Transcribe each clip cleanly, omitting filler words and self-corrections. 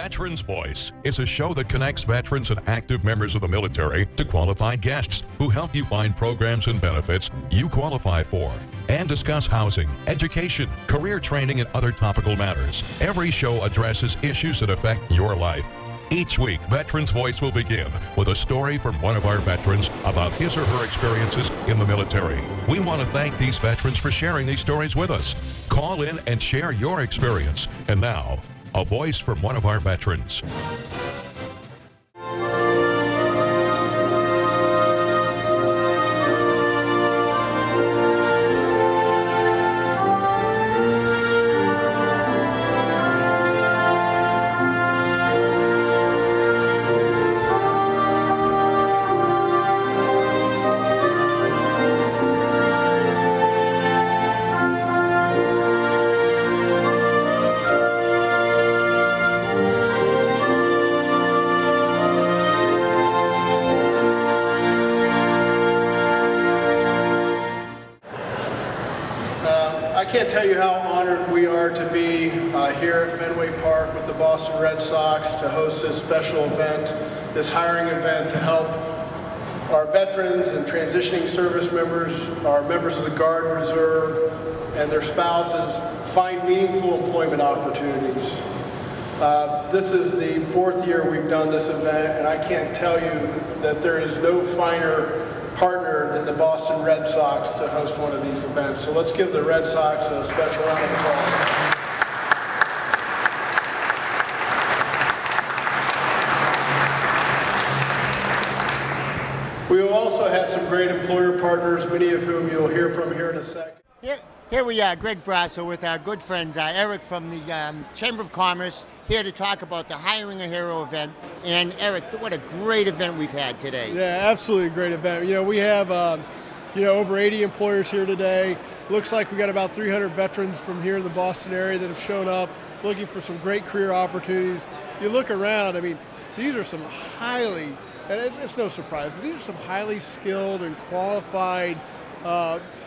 Veterans Voice is a show that connects veterans and active members of the military to qualified guests who help you find programs and benefits you qualify for and discuss housing, education, career training, and other topical matters. Every show addresses issues that affect your life. Each week, Veterans Voice will begin with a story from one of our veterans about his or her experiences in the military. We want to thank these veterans for sharing these stories with us. Call in and share your experience. And now, a voice from one of our veterans. I can't tell you how honored we are to be here at Fenway Park with the Boston Red Sox to host this special event, this hiring event to help our veterans and transitioning service members, our members of the Guard and Reserve, and their spouses find meaningful employment opportunities. This is the 4th year we've done this event, and I can't tell you that there is no finer partner than the Boston Red Sox to host one of these events. So let's give the Red Sox a special round of applause. We have also had some great employer partners, many of whom you'll hear from here in a second. Here we are, Greg Brasso with our good friends, Eric from the Chamber of Commerce, here to talk about the Hiring a Hero event. And Eric, what a great event we've had today. Yeah, absolutely great event. You know, we have over 80 employers here today. Looks like we got about 300 veterans from here in the Boston area that have shown up looking for some great career opportunities. You look around, I mean, these are some highly, and it's no surprise, but these are some highly skilled and qualified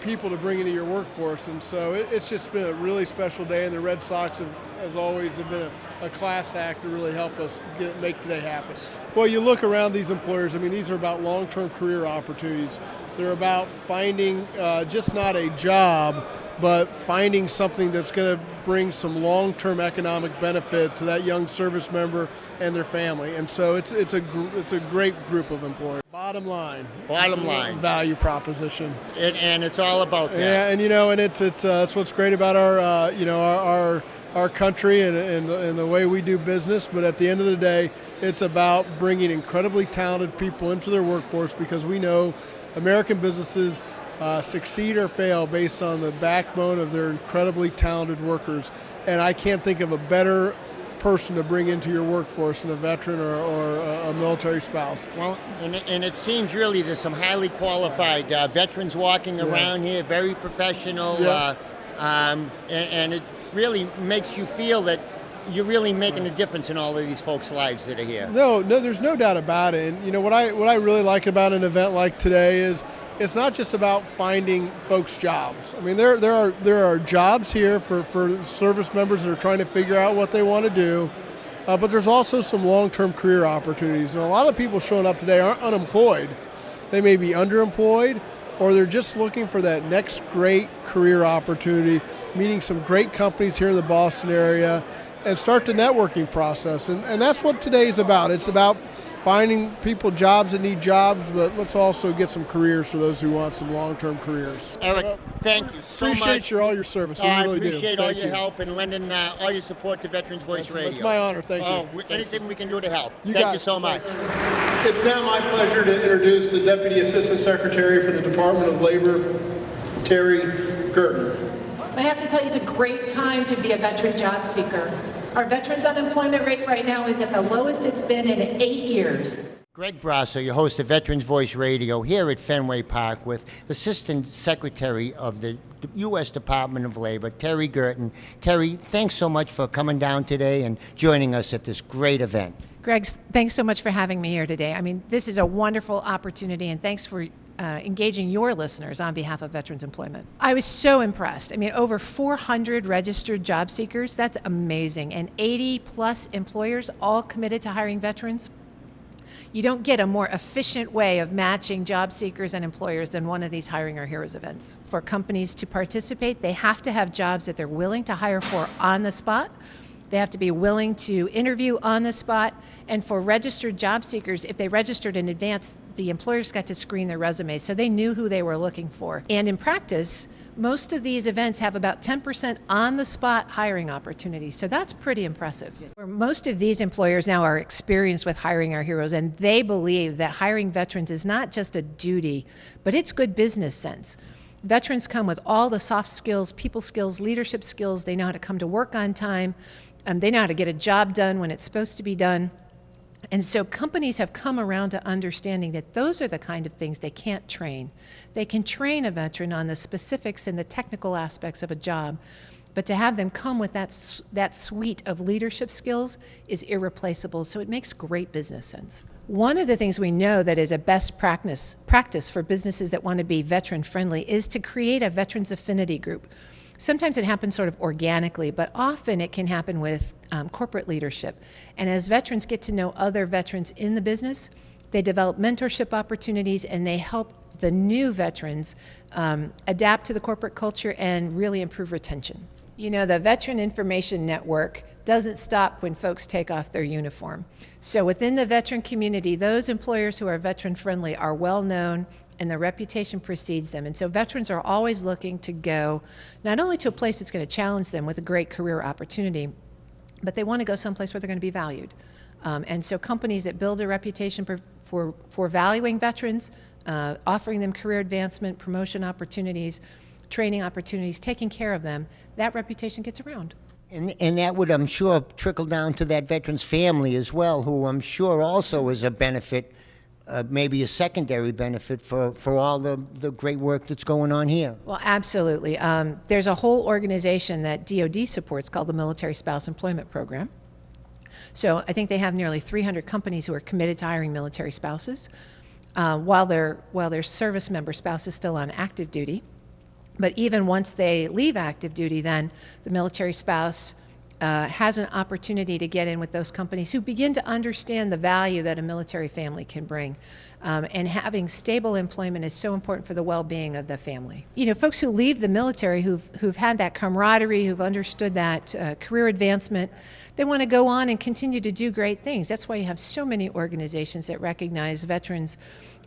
people to bring into your workforce, and so it's just been a really special day, and the Red Sox have, as always, have been a class act to really help us make today happen. Well, you look around these employers, I mean, these are about long-term career opportunities. They're about finding just not a job, but finding something that's going to bring some long-term economic benefit to that young service member and their family. And so it's a great group of employers. Bottom line. Value proposition. And it's all about that. Yeah, and and it's what's great about our country and the way we do business. But at the end of the day, it's about bringing incredibly talented people into their workforce, because we know American businesses succeed or fail based on the backbone of their incredibly talented workers. And I can't think of a better person to bring into your workforce than a veteran or a military spouse. Well, and it seems really there's some highly qualified veterans walking around here, very professional, and it really makes you feel that you're really making a difference in all of these folks' lives that are here. No, there's no doubt about it. And what I really like about an event like today is it's not just about finding folks jobs. I mean, there are jobs here for service members that are trying to figure out what they want to do, but there's also some long-term career opportunities. And a lot of people showing up today aren't unemployed. They may be underemployed, or they're just looking for that next great career opportunity, meeting some great companies here in the Boston area, and start the networking process. And that's what today is about. It's about finding people jobs that need jobs, but let's also get some careers for those who want some long-term careers. Eric, thank you so much. Appreciate all your service. I really appreciate do. all Thank your you. help and lending all your support to Veterans Voice Radio. It's my honor. Thank you. Anything we can do to help. You Thank got you it. so much. It's now my pleasure to introduce the Deputy Assistant Secretary for the Department of Labor, Terry Gerton. I have to tell you, it's a great time to be a veteran job seeker. Our veterans unemployment rate right now is at the lowest it's been in 8 years. Greg Brasso, your host of Veterans Voice Radio, here at Fenway Park with Assistant Secretary of the U.S. Department of Labor, Terry Gerton. Terry, thanks so much for coming down today and joining us at this great event. Greg, thanks so much for having me here today. I mean, this is a wonderful opportunity, and thanks for engaging your listeners on behalf of Veterans Employment. I was so impressed. I mean, over 400 registered job seekers, that's amazing, and 80 plus employers all committed to hiring veterans. You don't get a more efficient way of matching job seekers and employers than one of these Hiring Our Heroes events. For companies to participate, they have to have jobs that they're willing to hire for on the spot. They have to be willing to interview on the spot. And for registered job seekers, if they registered in advance, the employers got to screen their resumes, so they knew who they were looking for. And in practice, most of these events have about 10% on-the-spot hiring opportunities, so that's pretty impressive. Most of these employers now are experienced with Hiring Our Heroes, and they believe that hiring veterans is not just a duty, but it's good business sense. Veterans come with all the soft skills, people skills, leadership skills. They know how to come to work on time. They know how to get a job done when it's supposed to be done. And so companies have come around to understanding that those are the kind of things they can't train. They can train a veteran on the specifics and the technical aspects of a job, but to have them come with that suite of leadership skills is irreplaceable, so it makes great business sense. One of the things we know that is a best practice for businesses that want to be veteran friendly is to create a veterans affinity group. Sometimes it happens sort of organically, but often it can happen with corporate leadership. And as veterans get to know other veterans in the business, they develop mentorship opportunities and they help the new veterans adapt to the corporate culture and really improve retention. You know, the Veteran Information Network doesn't stop when folks take off their uniform. So within the veteran community, those employers who are veteran friendly are well known and their reputation precedes them. And so veterans are always looking to go not only to a place that's going to challenge them with a great career opportunity, but they want to go someplace where they're going to be valued. And so companies that build a reputation for valuing veterans, offering them career advancement, promotion opportunities, training opportunities, taking care of them, that reputation gets around. And that would, I'm sure, trickle down to that veteran's family as well, who I'm sure also is a benefit, maybe a secondary benefit for all the great work that's going on here. Well, absolutely. There's a whole organization that DoD supports called the Military Spouse Employment Program. So I think they have nearly 300 companies who are committed to hiring military spouses while their service member spouse is still on active duty. But even once they leave active duty, then the military spouse has an opportunity to get in with those companies who begin to understand the value that a military family can bring. And having stable employment is so important for the well-being of the family. You know, folks who leave the military who've had that camaraderie, who've understood that career advancement, they want to go on and continue to do great things. That's why you have so many organizations that recognize veterans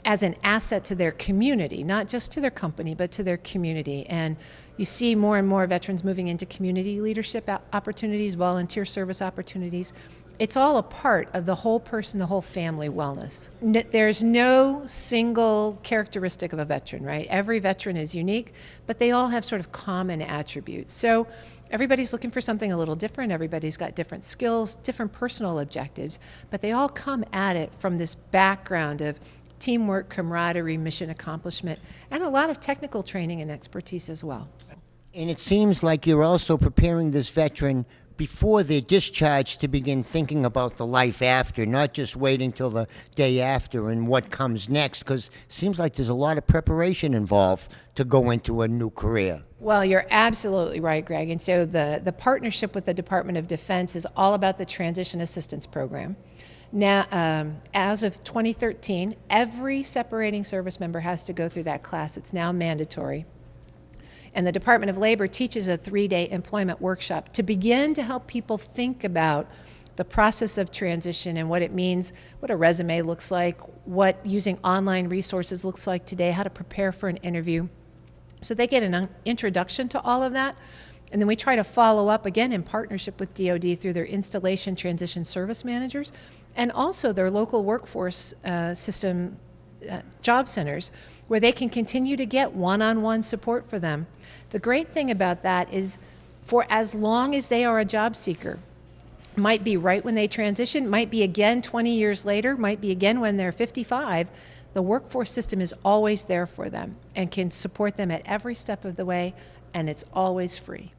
as an asset to their community, not just to their company, but to their community. And you see more and more veterans moving into community leadership opportunities, volunteer service opportunities. It's all a part of the whole person, the whole family wellness. There's no single characteristic of a veteran, right? Every veteran is unique, but they all have sort of common attributes. So everybody's looking for something a little different. Everybody's got different skills, different personal objectives, but they all come at it from this background of teamwork, camaraderie, mission accomplishment, and a lot of technical training and expertise as well. And it seems like you're also preparing this veteran before they're discharged to begin thinking about the life after, not just waiting till the day after and what comes next, because it seems like there's a lot of preparation involved to go into a new career. Well, you're absolutely right, Greg. And so the partnership with the Department of Defense is all about the Transition Assistance Program. Now, as of 2013, every separating service member has to go through that class. It's now mandatory. And the Department of Labor teaches a 3-day employment workshop to begin to help people think about the process of transition and what it means, what a resume looks like, what using online resources looks like today, how to prepare for an interview. So they get an introduction to all of that. And then we try to follow up again in partnership with DoD through their installation transition service managers and also their local workforce system job centers, where they can continue to get one-on-one support for them. The great thing about that is for as long as they are a job seeker, might be right when they transition, might be again 20 years later, might be again when they're 55, the workforce system is always there for them and can support them at every step of the way, and it's always free.